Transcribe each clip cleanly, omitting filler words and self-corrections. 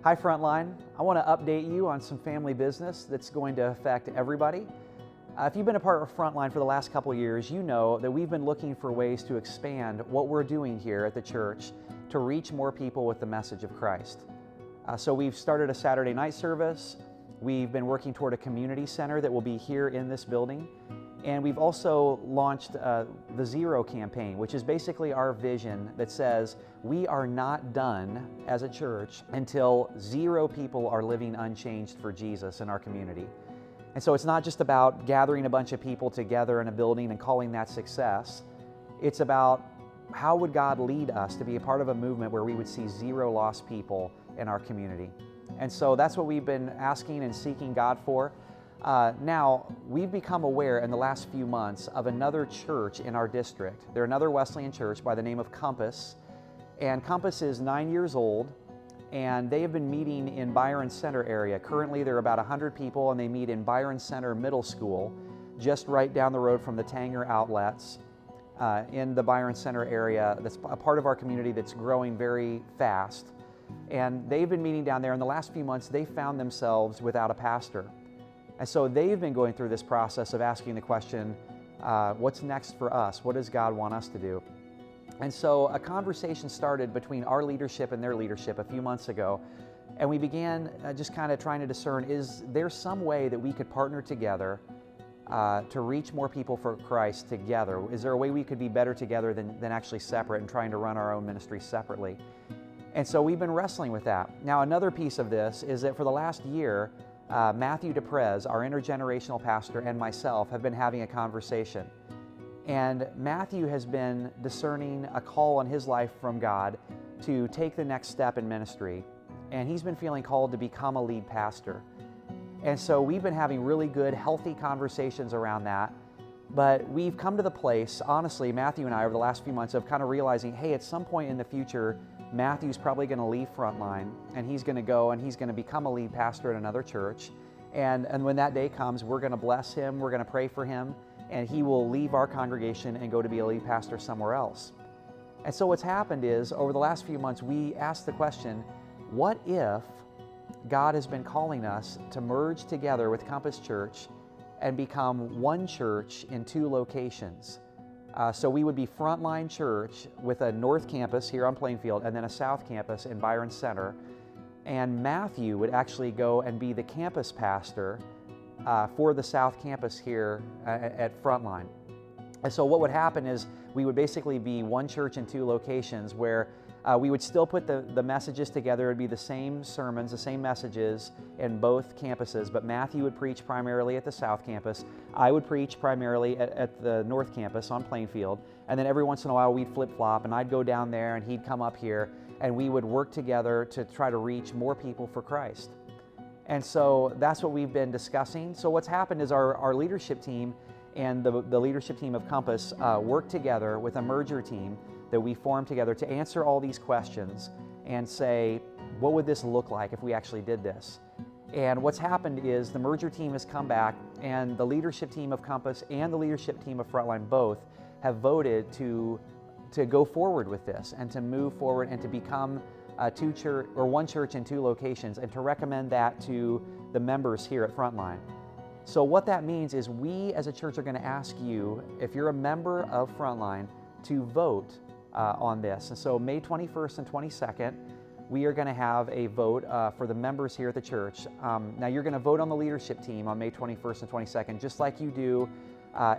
Hi Frontline, I want to update you on some family business that's going to affect everybody. If you've been a part of Frontline for the last couple of years, you know that we've been looking for ways to expand what we're doing here at the church to reach more people with the message of Christ. So we've started a Saturday night service. We've been working toward a community center that will be here in this building. And we've also launched the Zero campaign, which is basically our vision that says we are not done as a church until 0 people are living unchanged for Jesus in our community. And so it's not just about gathering a bunch of people together in a building and calling that success. It's about how would God lead us to be a part of a movement where we would see 0 lost people in our community. And so that's what we've been asking and seeking God for. Now, we've become aware in the last few months of another church in our district. They're another Wesleyan church by the name of Compass. And Compass is 9 years old, and they have been meeting in Byron Center area. Currently, there are about 100 people, and they meet in Byron Center Middle School, just right down the road from the Tanger outlets in the Byron Center area. That's a part of our community that's growing very fast. And they've been meeting down there. In the last few months, they found themselves without a pastor. And so they've been going through this process of asking the question, what's next for us? What does God want us to do? And so a conversation started between our leadership and their leadership a few months ago. And we began just kind of trying to discern, is there some way that we could partner together to reach more people for Christ together? Is there a way we could be better together than actually separate and trying to run our own ministry separately? And so we've been wrestling with that. Now, another piece of this is that for the last year, Matthew DePrez, our intergenerational pastor, and myself have been having a conversation. And Matthew has been discerning a call on his life from God to take the next step in ministry. And he's been feeling called to become a lead pastor. And so we've been having really good, healthy conversations around that. But we've come to the place, honestly, Matthew and I, over the last few months, of kind of realizing, hey, at some point in the future, Matthew's probably going to leave Frontline, and he's going to go and he's going to become a lead pastor at another church. And when that day comes, we're going to bless him, we're going to pray for him, and he will leave our congregation and go to be a lead pastor somewhere else. And so what's happened is, over the last few months, we asked the question, what if God has been calling us to merge together with Compass Church and become one church in 2 locations? So we would be Frontline Church with a North Campus here on Plainfield and then a South Campus in Byron Center. And Matthew would actually go and be the campus pastor for the South Campus here at Frontline. And so what would happen is we would basically be one church in 2 locations where we would still put the messages together. It would be the same sermons, the same messages in both campuses, but Matthew would preach primarily at the South Campus. I would preach primarily at the North Campus on Plainfield, and then every once in a while we'd flip-flop, and I'd go down there and he'd come up here, and we would work together to try to reach more people for Christ. And so that's what we've been discussing. So what's happened is our leadership team and the leadership team of Compass worked together with a merger team that we formed together to answer all these questions and say, what would this look like if we actually did this? And what's happened is the merger team has come back, and the leadership team of Compass and the leadership team of Frontline both have voted to go forward with this and to move forward and to become one church in 2 locations, and to recommend that to the members here at Frontline. So what that means is we as a church are going to ask you, if you're a member of Frontline, to vote on this. And so May 21st and 22nd, we are going to have a vote for the members here at the church. Now you're going to vote on the leadership team on May 21st and 22nd, just like you do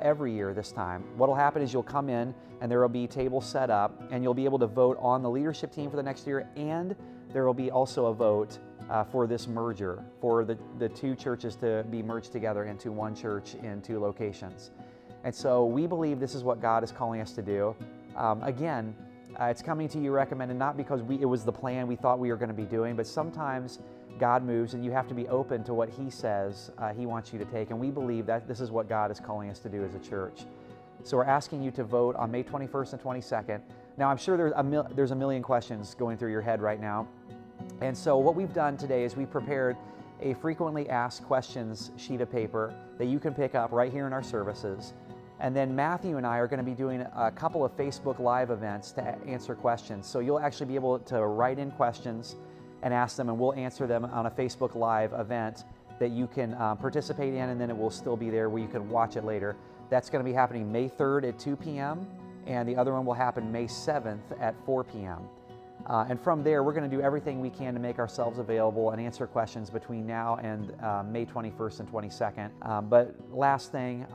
every year this time. What will happen is you'll come in and there will be tables set up, and you'll be able to vote on the leadership team for the next year, and there will be also a vote for this merger, for the 2 churches to be merged together into one church in 2 locations. And so we believe this is what God is calling us to do. Again, it's coming to you recommended not because it was the plan we thought we were going to be doing, but sometimes God moves and you have to be open to what He says He wants you to take. And we believe that this is what God is calling us to do as a church. So we're asking you to vote on May 21st and 22nd. Now, I'm sure there's a million questions going through your head right now. And so what we've done today is we prepared a frequently asked questions sheet of paper that you can pick up right here in our services. And then Matthew and I are going to be doing a couple of Facebook Live events to answer questions. So you'll actually be able to write in questions, and ask them, and we'll answer them on a Facebook Live event that you can participate in, and then it will still be there where you can watch it later. That's going to be happening May 3rd at 2 p.m., and the other one will happen May 7th at 4 p.m. And from there, we're going to do everything we can to make ourselves available and answer questions between now and May 21st and 22nd. But last thing,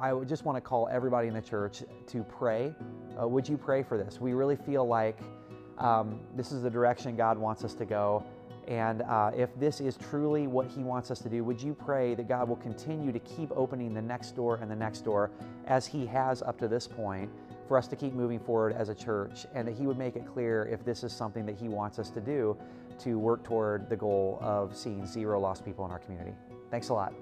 I would just want to call everybody in the church to pray. Would you pray for this? We really feel like this is the direction God wants us to go. And if this is truly what He wants us to do, would you pray that God will continue to keep opening the next door and the next door as He has up to this point, for us to keep moving forward as a church, and that He would make it clear if this is something that He wants us to do to work toward the goal of seeing 0 lost people in our community. Thanks a lot.